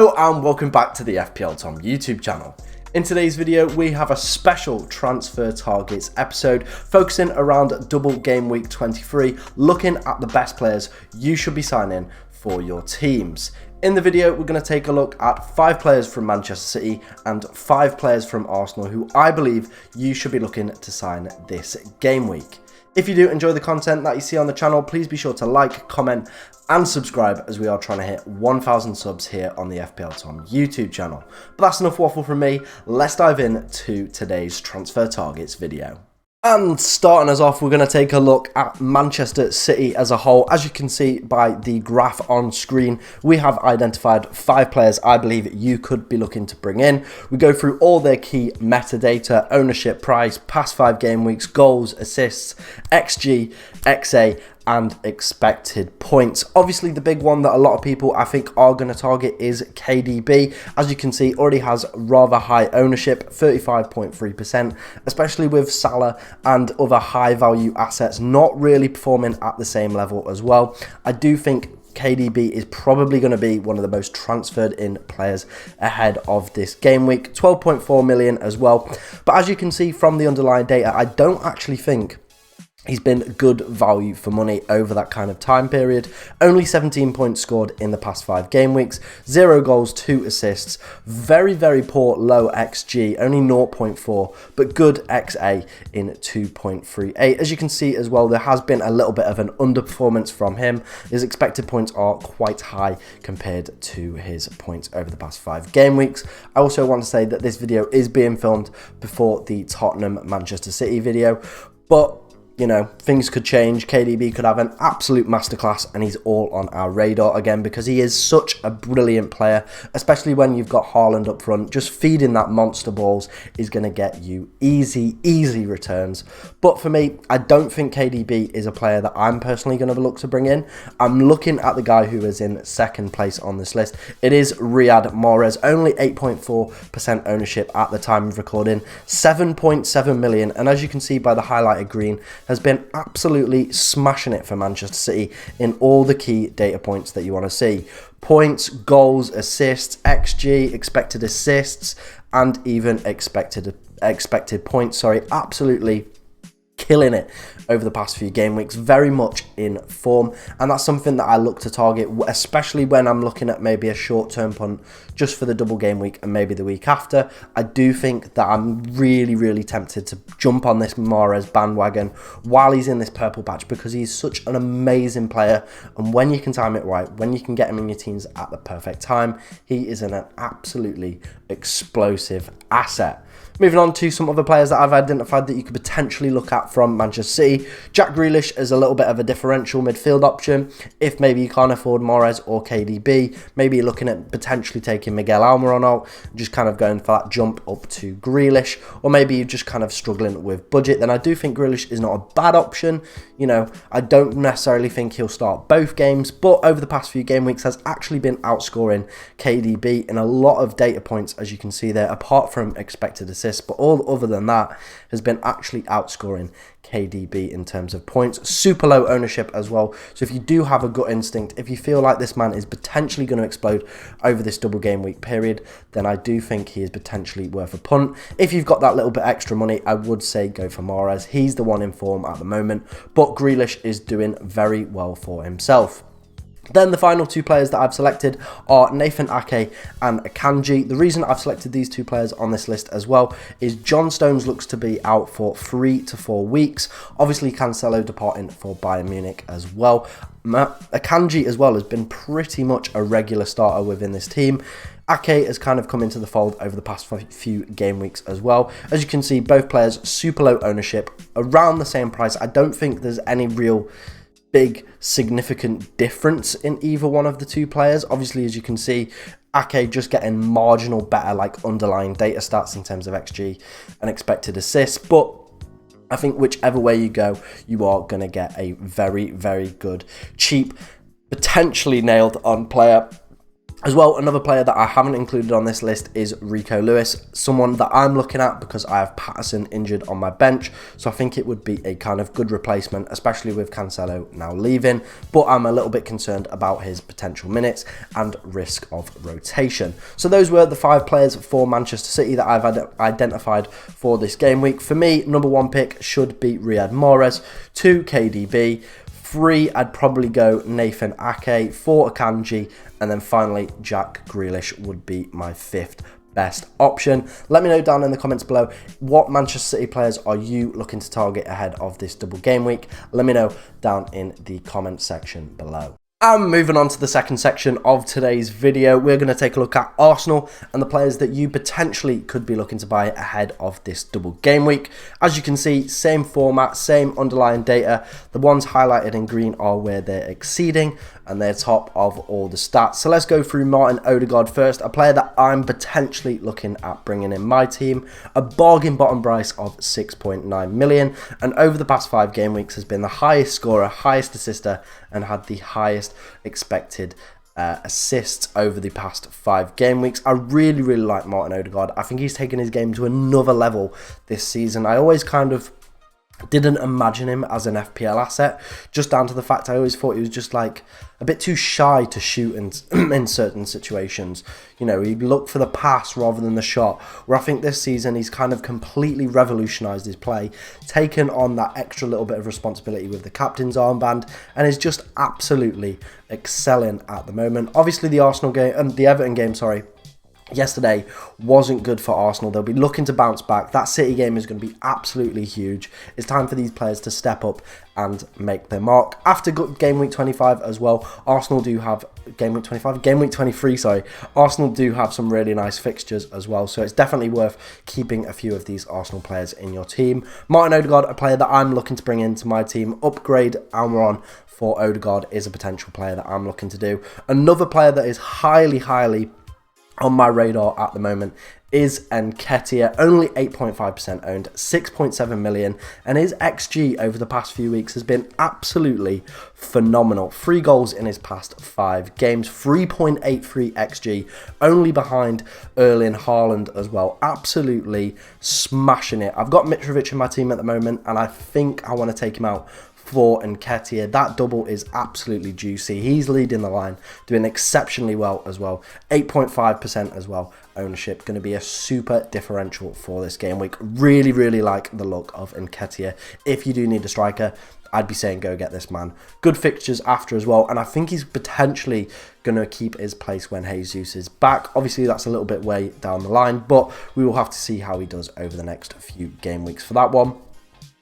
Hello and welcome back to the FPL Tom YouTube channel. In today's video we have a special transfer targets episode focusing around double game week 23, looking at the best players you should be signing for your teams. In the video we're going to take a look at 5 players from Manchester City and 5 players from Arsenal who I believe you should be looking to sign this game week. If you do enjoy the content that you see on the channel, please be sure to like, comment and subscribe as we are trying to hit 1,000 subs here on the FPL Tom YouTube channel. But that's enough waffle from me, let's dive into today's transfer targets video. And starting us off, we're going to take a look at Manchester City as a whole. As you can see by the graph on screen, we have identified 5 players I believe you could be looking to bring in. We go through all their key metadata, ownership, price, past 5 game weeks, goals, assists, XG, XA, and expected points. Obviously the big one that a lot of people I think are going to target is KDB. As you can see, already has rather high ownership, 35.3%, especially with Salah and other high value assets not really performing at the same level as well. I do think KDB is probably going to be one of the most transferred in players ahead of this game week, 12.4 million as well. But as you can see from the underlying data, I don't actually think he's been good value for money over that kind of time period. Only 17 points scored in the past 5 game weeks, 0 goals, 2 assists, very poor low XG, only 0.4, but good XA in 2.38. As you can see as well, there has been a little bit of an underperformance from him. His expected points are quite high compared to his points over the past 5 game weeks. I also want to say that this video is being filmed before the Tottenham Manchester City video, but you know, things could change. KDB could have an absolute masterclass and he's all on our radar again because he is such a brilliant player, especially when you've got Haaland up front. Just feeding that monster balls is going to get you easy returns. But for me, I don't think KDB is a player that I'm personally going to look to bring in. I'm looking at the guy who is in second place on this list. It is Riyad Mahrez, only 8.4% ownership at the time of recording, 7.7 million. And as you can see by the highlighted green, has been absolutely smashing it for Manchester City in all the key data points that you want to see. Points, goals, assists, XG, expected assists, and even expected points. Sorry, absolutely killing it over the past few game weeks, very much in form, and that's something that I look to target, especially when I'm looking at maybe a short-term punt just for the double game week and maybe the week after. I do think that I'm really tempted to jump on this Mahrez bandwagon while he's in this purple patch because he's such an amazing player, and when you can time it right, when you can get him in your teams at the perfect time, he is an absolutely explosive asset. Moving on to some other players that I've identified that you could potentially look at from Manchester City. Jack Grealish is a little bit of a differential midfield option. If maybe you can't afford Mahrez or KDB, maybe you're looking at potentially taking Miguel Almiron out, just kind of going for that jump up to Grealish, or maybe you're just kind of struggling with budget, then I do think Grealish is not a bad option. You know, I don't necessarily think he'll start both games, but over the past few game weeks has actually been outscoring KDB in a lot of data points, as you can see there, apart from expected assists. But all other than that has been actually outscoring KDB in terms of points. Super low ownership as well. So if you do have a gut instinct, if you feel like this man is potentially going to explode over this double game week period, then I do think he is potentially worth a punt. If you've got that little bit extra money, I would say go for Mahrez. He's the one in form at the moment, but Grealish is doing very well for himself. Then the final 2 players that I've selected are Nathan Ake and Akanji. The reason I've selected these 2 players on this list as well is John Stones looks to be out for 3 to 4 weeks. Obviously Cancelo departing for Bayern Munich as well. Akanji as well has been pretty much a regular starter within this team. Ake has kind of come into the fold over the past few game weeks as well. As you can see, both players super low ownership, around the same price. I don't think there's any real big significant difference in either one of the 2 players. Obviously, as you can see, Ake just getting marginal better like underlying data stats in terms of XG and expected assists, but I think whichever way you go, you are going to get a very good, cheap, potentially nailed on player As well, another player that I haven't included on this list is Rico Lewis, someone that I'm looking at because I have Patterson injured on my bench, so I think it would be a kind of good replacement, especially with Cancelo now leaving, but I'm a little bit concerned about his potential minutes and risk of rotation. So those were the 5 players for Manchester City that I've identified for this game week. For me, number 1 pick should be Riyad Mahrez, 2 KDB, 3, I'd probably go Nathan Ake, 4 Akanji, and then finally Jack Grealish would be my 5th best option. Let me know down in the comments below, what Manchester City players are you looking to target ahead of this double game week? Let me know down in the comment section below. And moving on to the second section of today's video, we're going to take a look at Arsenal and the players that you potentially could be looking to buy ahead of this double game week. As you can see, same format, same underlying data. The ones highlighted in green are where they're exceeding and they're top of all the stats. So let's go through Martin Odegaard first, a player that I'm potentially looking at bringing in my team. A bargain bottom price of 6.9 million, and over the past 5 game weeks has been the highest scorer, highest assister, and had the highest expected assists over the past 5 game weeks. I really like Martin Odegaard. I think he's taken his game to another level this season. I always kind of didn't imagine him as an FPL asset, just down to the fact I always thought he was just like a bit too shy to shoot in certain situations. You know, he'd look for the pass rather than the shot, where I think this season he's kind of completely revolutionised his play, taken on that extra little bit of responsibility with the captain's armband, and is just absolutely excelling at the moment. Obviously the Arsenal game, the Everton game, sorry, yesterday wasn't good for Arsenal. They'll be looking to bounce back. That City game is going to be absolutely huge. It's time for these players to step up and make their mark. After game week 25 as well, Arsenal do have game week 23, sorry. Arsenal do have some really nice fixtures as well, so it's definitely worth keeping a few of these Arsenal players in your team. Martin Odegaard, a player that I'm looking to bring into my team. Upgrade Almiron for Odegaard is a potential player that I'm looking to do. Another player that is highly on my radar at the moment is Nketiah, only 8.5% owned, 6.7 million, and his XG over the past few weeks has been absolutely phenomenal. 3 goals in his past 5 games, 3.83 XG, only behind Erling Haaland as well. Absolutely smashing it. I've got Mitrovic in my team at the moment, and I think I want to take him out for Nketiah. That double is absolutely juicy. He's leading the line, doing exceptionally well as well. 8.5% as well ownership, going to be a super differential for this game week. Really like the look of Nketiah. If you do need a striker, I'd be saying go get this man. Good fixtures after as well, and I think he's potentially going to keep his place when Jesus is back. Obviously that's a little bit way down the line, but we will have to see how he does over the next few game weeks for that one.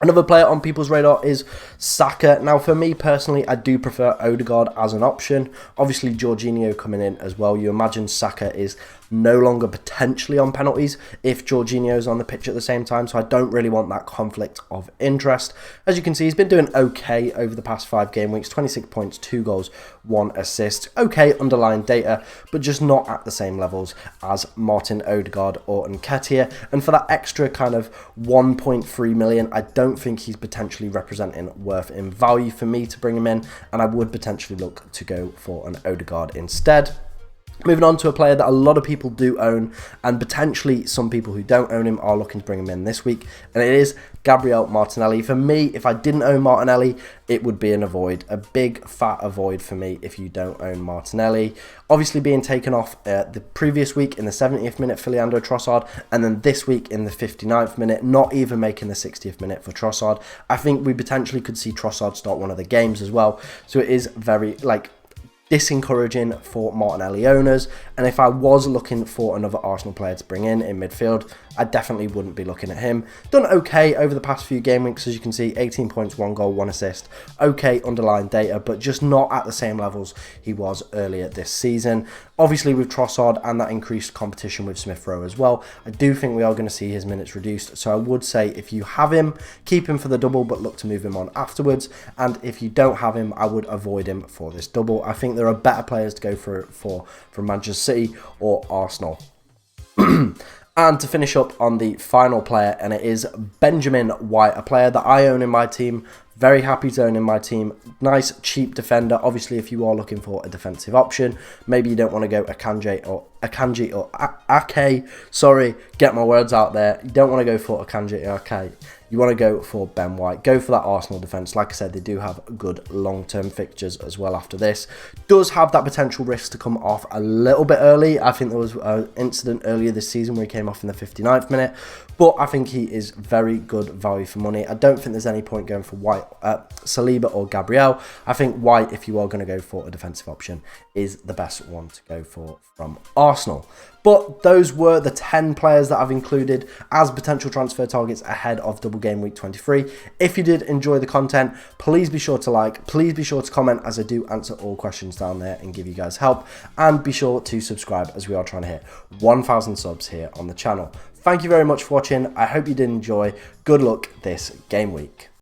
Another player on people's radar is Saka. Now, for me personally, I do prefer Odegaard as an option. Obviously, Jorginho coming in as well. You imagine Saka is no longer potentially on penalties if Jorginho is on the pitch at the same time, so I don't really want that conflict of interest. As you can see, he's been doing okay over the past 5 game weeks. 26 points, 2 goals, 1 assist. Okay underlying data, but just not at the same levels as Martin Odegaard or Nketiah. And for that extra kind of 1.3 million, I don't think he's potentially representing worth in value for me to bring him in, and I would potentially look to go for an Odegaard instead. Moving on to a player that a lot of people do own, and potentially some people who don't own him are looking to bring him in this week, and it is Gabriel Martinelli. For me, if I didn't own Martinelli, it would be an avoid, a big fat avoid for me if you don't own Martinelli. Obviously being taken off the previous week in the 70th minute for Leandro Trossard, and then this week in the 59th minute, not even making the 60th minute for Trossard. I think we potentially could see Trossard start one of the games as well, so it is very disencouraging for Martinelli owners. And if I was looking for another Arsenal player to bring in midfield, I definitely wouldn't be looking at him. Done okay over the past few game weeks, as you can see, 18 points, 1 goal, 1 assist. Okay underlying data, but just not at the same levels he was earlier this season. Obviously with Trossard and that increased competition with Smith Rowe as well, I do think we are going to see his minutes reduced. So I would say if you have him, keep him for the double, but look to move him on afterwards. And if you don't have him, I would avoid him for this double. I think there are better players to go for Manchester City or Arsenal. And to finish up on the final player, and it is Benjamin White, a player that I own in my team Very happy to own in my team. Nice cheap defender. Obviously, if you are looking for a defensive option, maybe you don't want to go Akanji or Ake. Sorry, get my words out there. You don't want to go for Akanji or Ake. You want to go for Ben White. Go for that Arsenal defence. Like I said, they do have good long-term fixtures as well after this. Does have that potential risk to come off a little bit early. I think there was an incident earlier this season where he came off in the 59th minute. But I think he is very good value for money. I don't think there's any point going for White, Saliba or Gabriel. I think White, if you are going to go for a defensive option, is the best one to go for from Arsenal. But those were the 10 players that I've included as potential transfer targets ahead of Double Game Week 23. If you did enjoy the content, please be sure to like, please be sure to comment, as I do answer all questions down there and give you guys help. And be sure to subscribe, as we are trying to hit 1,000 subs here on the channel. Thank you very much for watching. I hope you did enjoy. Good luck this game week.